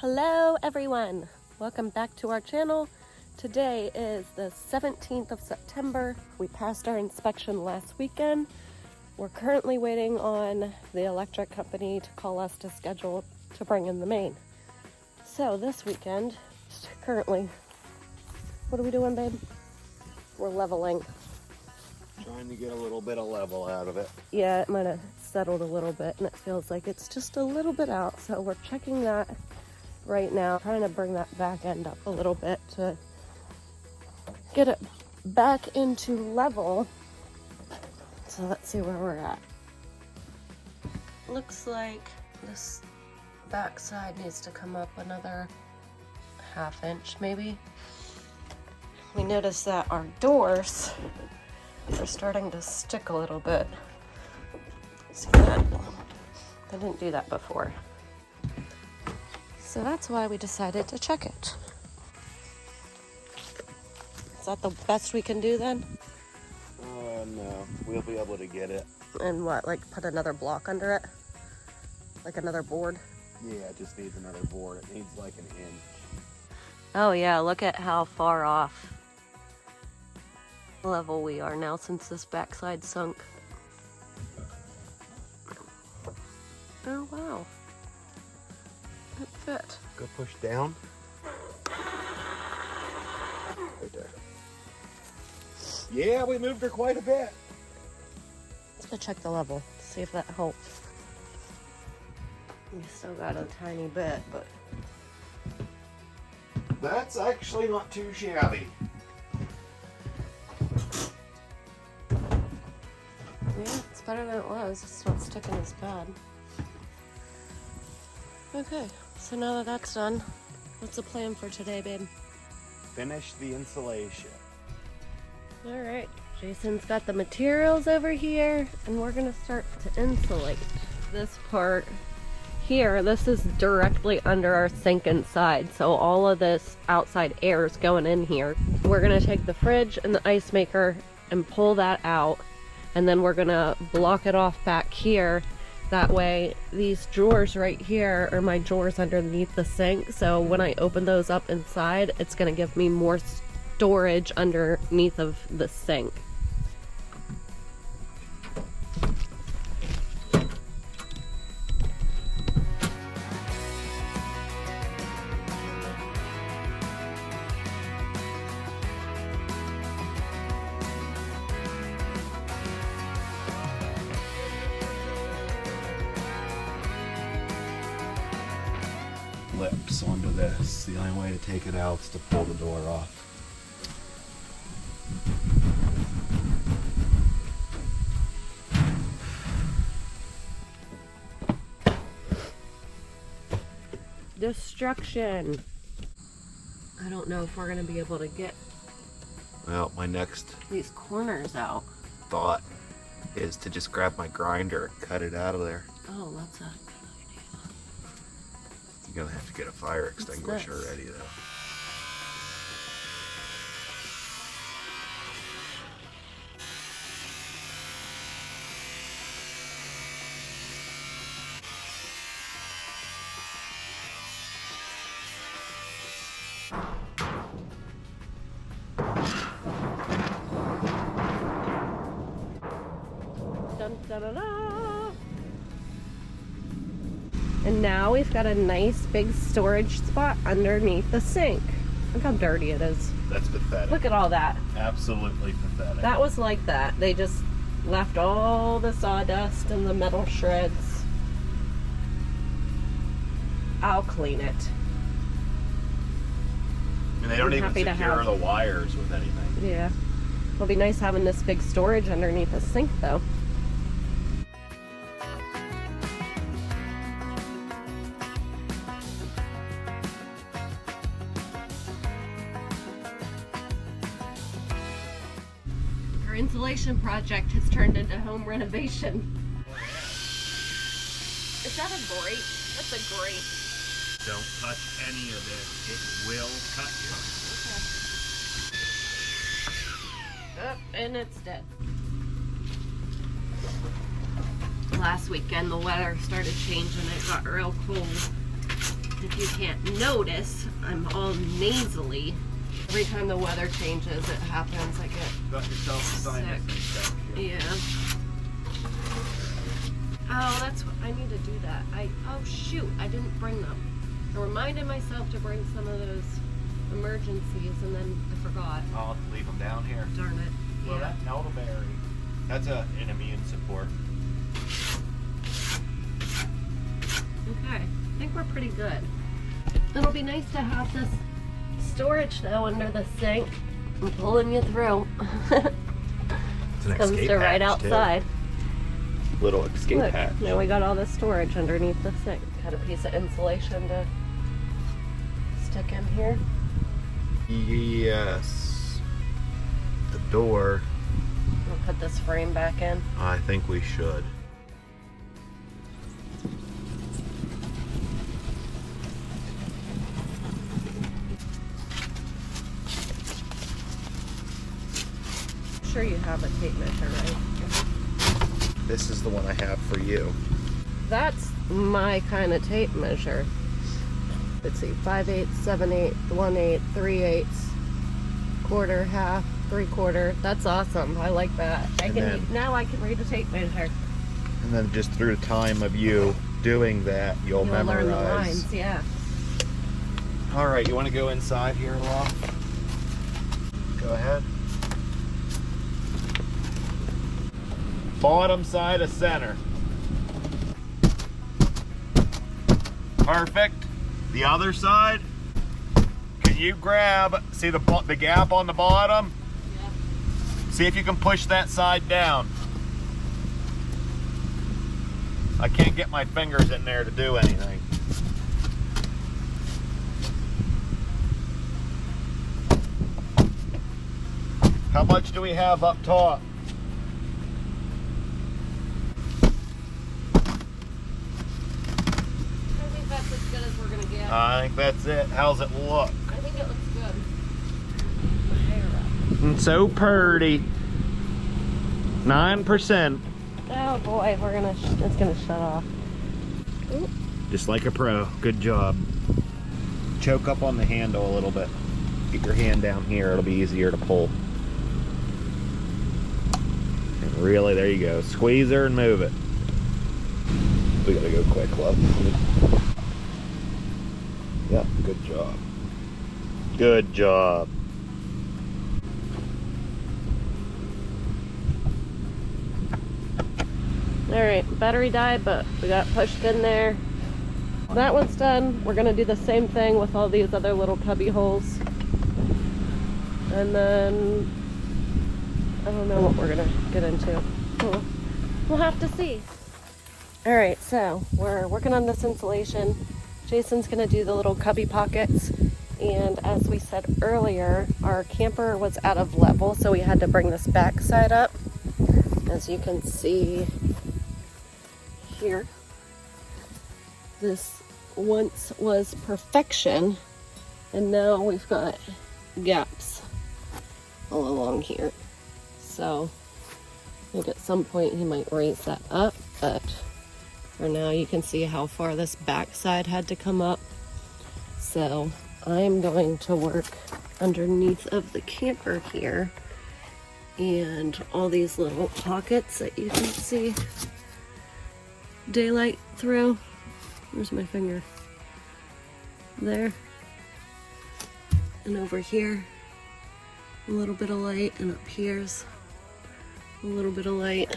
Hello everyone, welcome back to our channel. Today is the 17th of September. We passed our inspection last weekend. We're currently waiting on the electric company to call us to schedule to bring in the main. So this weekend, currently, what are we doing, babe? We're leveling. Trying to get a little bit of level out of it. Yeah, it might have settled a little bit and it feels like it's just a little bit out. So we're checking that right now, trying to bring that back end up a little bit to get it back into level. So let's see where we're at. Looks like this back side needs to come up another ½ inch maybe. We noticed that our doors are starting to stick a little bit. See that? I didn't do that before. So that's why we decided to check it. Is that the best we can do then? No, we'll be able to get it. And what, like put another block under it? Like another board? Yeah, it just needs another board. It needs like an inch. Oh yeah, look at how far off level we are now since this backside sunk. Oh wow. It fit. Go push down. Right there. Yeah, we moved her quite a bit. Let's go check the level, see if that helps. We still got a tiny bit, but that's actually not too shabby. yeah, it's better than it was. It's not sticking as bad. Okay, so now that that's done, what's the plan for today, babe? Finish the insulation. All right, Jason's got the materials over here, and we're gonna start to insulate. This part here, this is directly under our sink inside, so all of this outside air is going in here. We're gonna take the fridge and the ice maker and pull that out, and then we're gonna block it off back here. That way, these drawers right here are my drawers underneath the sink, so when I open those up inside, it's gonna give me more storage underneath of the sink. Lips onto this. The only way to take it out is to pull the door off. Destruction. I don't know if we're gonna be able to get Well, my next these corners out. thought is to just grab my grinder and cut it out of there. Oh, that's a You're gonna have to get a fire extinguisher this? ready though. dun, dun, dun, dun. And now we've got a nice big storage spot underneath the sink. Look how dirty it is. That's pathetic. Look at all that. Absolutely pathetic. That was like that. They just left all the sawdust and the metal shreds. I'll clean it. And they don't I'm even happy to secure have- the wires with anything. Yeah. It'll be nice having this big storage underneath the sink though. Our insulation project has turned into home renovation. Is that a grate? That's a grate. Don't touch any of it. It will cut you. Oh, and it's dead. Last weekend the weather started changing. It got real cold. If you can't notice, I'm all nasally. Every time the weather changes, it happens. I get Got yourself a sinus sick. infection. Yeah. Oh, that's what I need to do that. Oh shoot, I didn't bring them. I reminded myself to bring some of those emergencies and then I forgot. I'll leave them down here. Darn it. Well, Yeah. that elderberry, that's an immune support. Okay. I think we're pretty good. It'll be nice to have this storage though under the sink. I'm pulling you through. It's an Comes escape to right hatch, too. outside. Little escape Look, hatch. now we got all the storage underneath the sink. Got a piece of insulation to stick in here. Yes. The door, We'll put this frame back in. I think we should. I'm sure you have a tape measure, right? This is the one I have for you. That's my kind of tape measure. Let's see, 5/8, 7/8, 1/8, 3/8, quarter, half, 3/4. That's awesome. I like that. Now I can read a tape measure. And then just through the time of you doing that, you'll memorize. Learn the lines, yeah. All right, you want to go inside here, Law? Go ahead. Bottom side of center. Perfect. The other side. Can you grab, see the gap on the bottom? Yeah. See if you can push that side down. I can't get my fingers in there to do anything. How much do we have up top? I think that's as good as we're gonna get. I think that's it. How's it look? I think it looks good. My hair up. It's so pretty. 9%. Oh boy, it's gonna shut off. Ooh. Just like a pro. Good job. Choke up on the handle a little bit. Get your hand down here. It'll be easier to pull. And really, there you go. Squeeze her and move it. We gotta go quick, love. Yep, good job. Good job. Alright, battery died, but we got pushed in there. That one's done. We're gonna do the same thing with all these other little cubby holes. And then I don't know what we're gonna get into. We'll have to see. Alright, so we're working on this insulation. Jason's gonna do the little cubby pockets. And as we said earlier, our camper was out of level, so we had to bring this back side up. As you can see here, this once was perfection, and now we've got gaps all along here. So I think at some point he might raise that up, but for now you can see how far this back side had to come up. So I'm going to work underneath of the camper here, and all these little pockets that you can see daylight through. Where's my finger? There. And over here, a little bit of light, and up here's a little bit of light.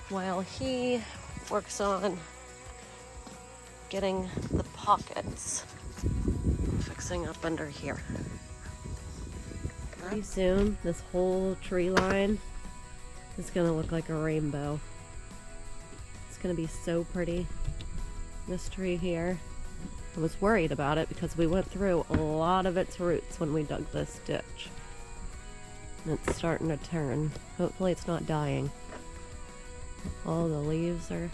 While he works on getting the pockets, fixing up under here. Pretty soon, this whole tree line is gonna look like a rainbow. It's gonna be so pretty. This tree here, I was worried about it because we went through a lot of its roots when we dug this ditch. And it's starting to turn. Hopefully it's not dying. All the leaves are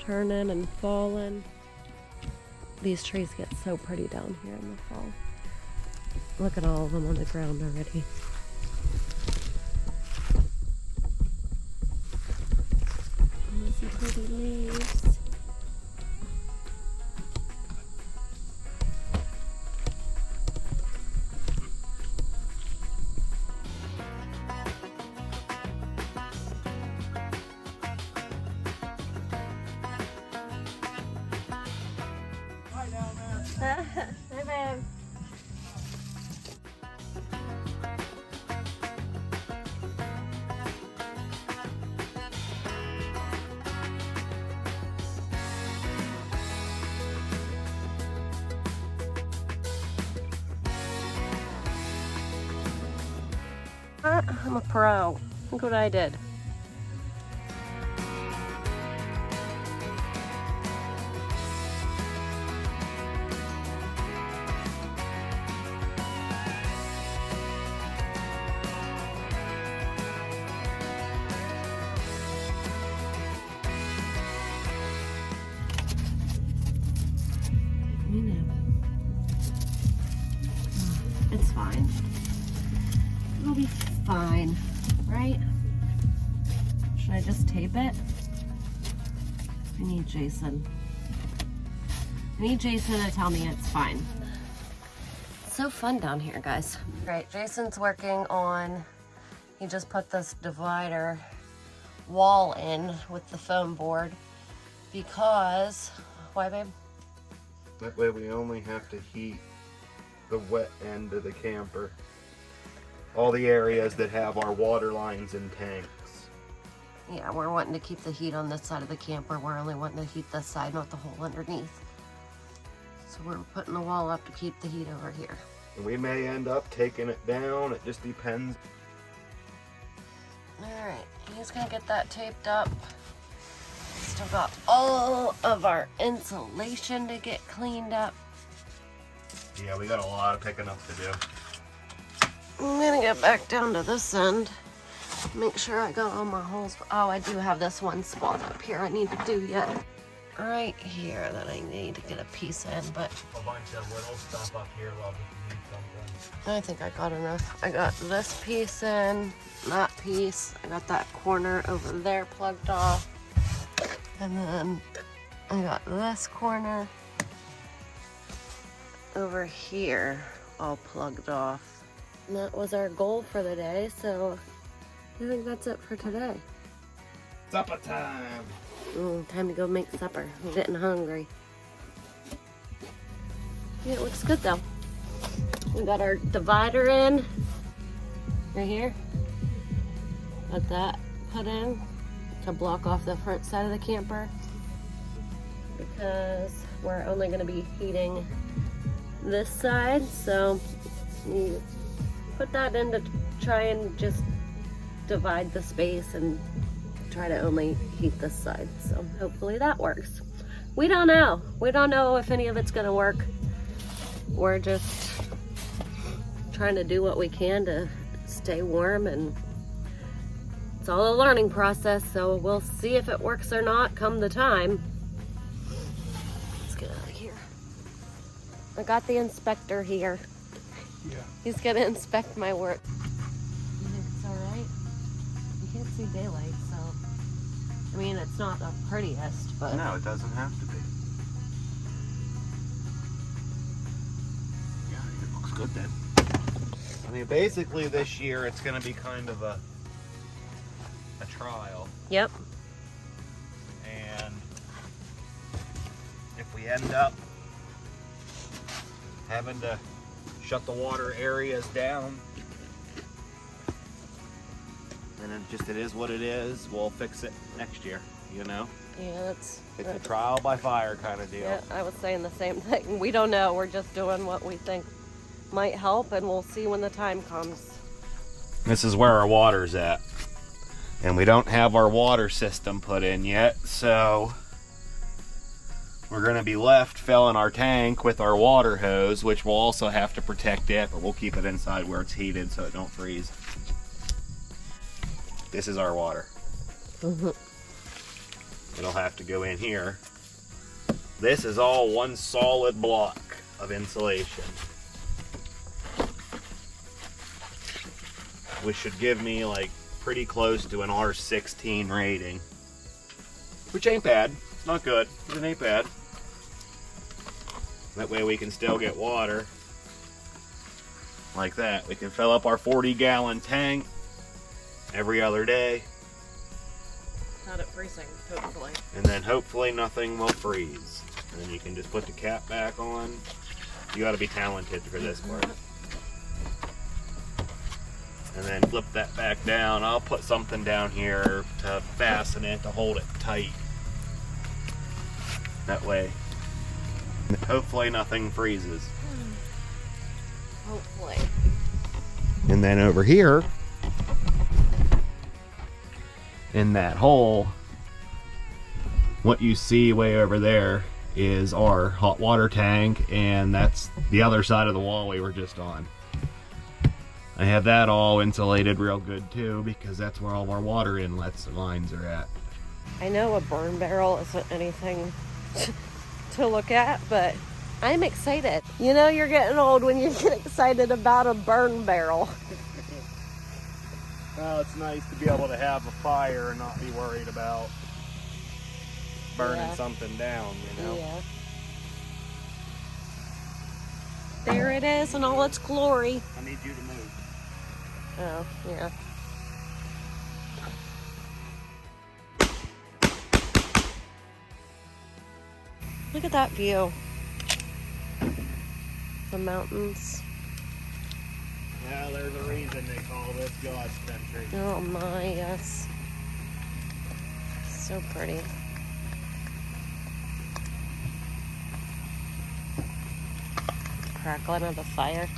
turning and falling. These trees get so pretty down here in the fall. Look at all of them on the ground already. These are pretty leaves. Hi, babe. I'm a pro. Look what I did. You know. It's fine. It'll be fine, right? Should I just tape it? I need Jason. I need Jason to tell me it's fine. It's so fun down here, guys. Right, Jason's working on, he just put this divider wall in with the foam board because, why babe? That way we only have to heat the wet end of the camper. All the areas that have our water lines and tanks. Yeah, we're wanting to keep the heat on this side of the camper. We're only wanting to heat this side, not the whole underneath. So we're putting the wall up to keep the heat over here. And we may end up taking it down. It just depends. Alright, he's gonna get that taped up. Still got all of our insulation to get cleaned up. Yeah, we got a lot of picking up to do. I'm gonna get back down to this end. Make sure I got all my holes. Oh, I do have this one spot up here I need to do yet. Right here that I need to get a piece in, but A bunch of little stuff up here, love, if you need something. I think I got enough. I got this piece in, that piece. I got that corner over there plugged off. And then I got this corner over here all plugged off. And that was our goal for the day, so I think that's it for today. Supper time! Time to go make supper. I'm getting hungry. Yeah, it looks good though. We got our divider in right here. Got that put in to block off the front side of the camper because we're only going to be heating this side, so you put that in to try and just divide the space and try to only heat this side. So hopefully that works. We don't know. We don't know if any of it's going to work. We're just trying to do what we can to stay warm, and it's all a learning process, so we'll see if it works or not come the time. Let's get out of here. I got the inspector here. Yeah. He's gonna inspect my work. You think it's all right? You can't see daylight, so I mean it's not the prettiest, but No, it doesn't have to be. Yeah, I think it looks good then. I mean, basically this year it's going to be kind of a trial. Yep. And if we end up having to shut the water areas down, then it is what it is. We'll fix it next year, you know? Yeah, It's a trial by fire kind of deal. yeah, I was saying the same thing. We don't know. We're just doing what we think might help, and we'll see when the time comes. This is where our water's at. And we don't have our water system put in yet, so we're going to be left filling our tank with our water hose, which we'll also have to protect it, but we'll keep it inside where it's heated so it don't freeze. This is our water. It'll have to go in here. This is all one solid block of insulation, which should give me like pretty close to an R16 rating, which ain't bad. It's not good, but it ain't bad. That way we can still get water like that. We can fill up our 40-gallon tank every other day, Not at freezing, hopefully. and then hopefully nothing will freeze. And then you can just put the cap back on You gotta be talented for this part. And then flip that back down. I'll put something down here to fasten it, to hold it tight. That way, hopefully nothing freezes. Hopefully. And then over here, in that hole, what you see way over there is our hot water tank, and that's the other side of the wall we were just on. I have that all insulated real good too, because that's where all of our water inlets and lines are at. I know a burn barrel isn't anything to look at, but I'm excited. You know you're getting old when you get excited about a burn barrel. Well, it's nice to be able to have a fire and not be worried about burning something down, you know? Yeah. There it is in all its glory. I need you to move. Oh, yeah. Look at that view. The mountains. Yeah, there's a reason they call this God's country. Oh my, yes. So pretty. Crackling of the fire.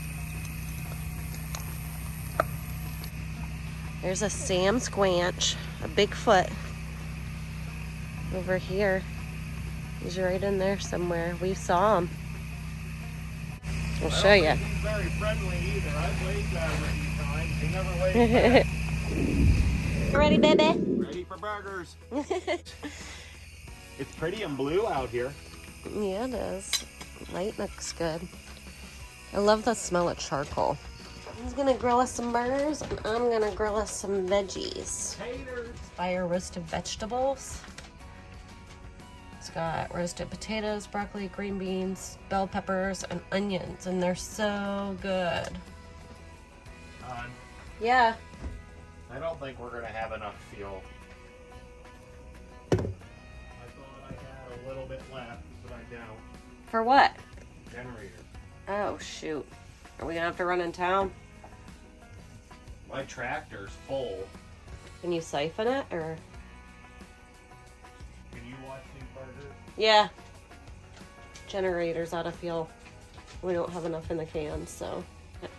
There's a Sam Squanch, a Bigfoot over here. He's right in there somewhere. We saw him. I'll show you. He's very friendly either. I've waved at him a few times. He never waved back. Ready, baby? Ready for burgers. It's pretty and blue out here. Yeah, it is. Light looks good. I love the smell of charcoal. He's gonna grill us some burgers, and I'm gonna grill us some veggies. Taters. Fire roasted vegetables. It's got roasted potatoes, broccoli, green beans, bell peppers, and onions, and they're so good. Yeah. I don't think we're gonna have enough fuel. I thought I had a little bit left, but I don't. For what? Generator. Oh, shoot. Are we gonna have to run in town? My tractor's full. Can you siphon it, or? Can you watch these burgers? Yeah. Generator's out of fuel. We don't have enough in the cans, so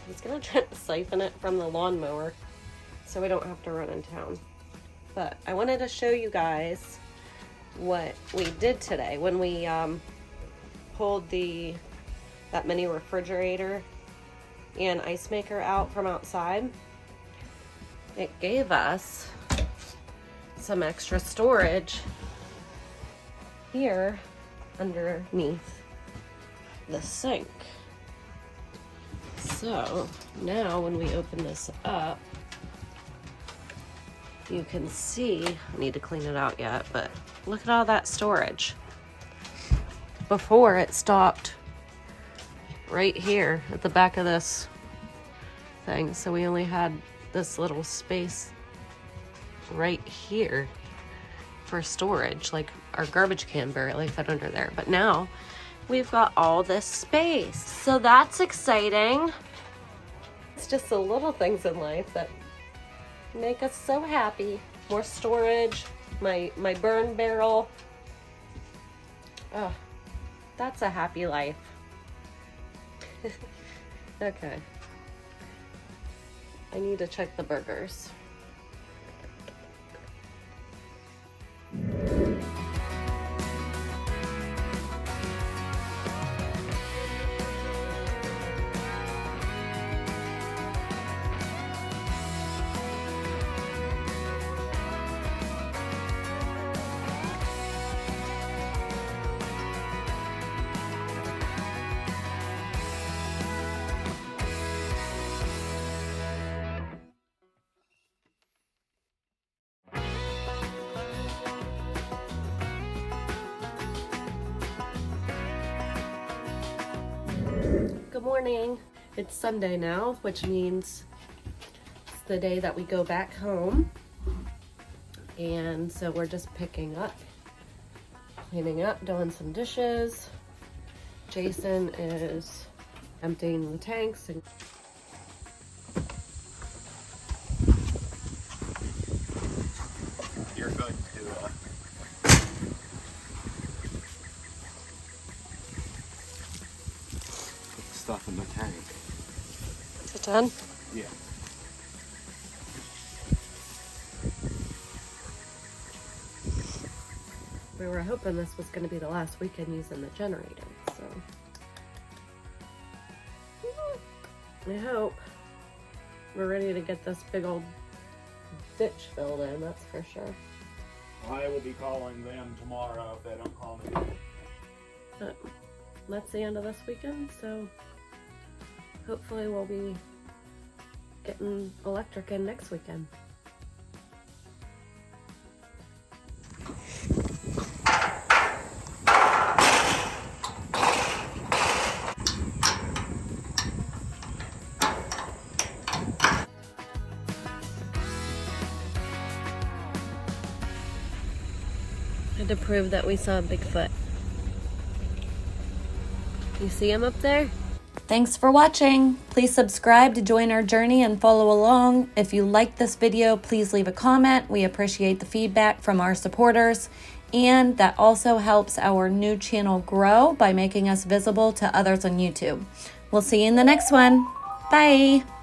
he's gonna try to siphon it from the lawnmower so we don't have to run in town. But I wanted to show you guys what we did today when we pulled that mini refrigerator and ice maker out from outside. It gave us some extra storage here underneath the sink. So now when we open this up, you can see, I need to clean it out yet, but look at all that storage. Before it stopped right here at the back of this thing, so we only had this little space right here for storage, like our garbage can barely fit under there, but now we've got all this space, so that's exciting. It's just the little things in life that make us so happy. More storage, my burn barrel. Oh, that's a happy life. Okay. I need to check the burgers. Good morning. It's Sunday now, which means it's the day that we go back home. And so we're just picking up, cleaning up, doing some dishes. Jason is emptying the tanks and You're going to put stuff in the tank. is it done? Yeah. We were hoping this was going to be the last weekend using the generator, so I hope we're ready to get this big old ditch filled in, that's for sure. I will be calling them tomorrow if they don't call me. But that's the end of this weekend, so hopefully we'll be getting electric in next weekend. To prove that we saw Bigfoot. You see him up there? Thanks for watching. Please subscribe to join our journey and follow along. If you like this video, please leave a comment. We appreciate the feedback from our supporters, and that also helps our new channel grow by making us visible to others on YouTube. We'll see you in the next one. Bye.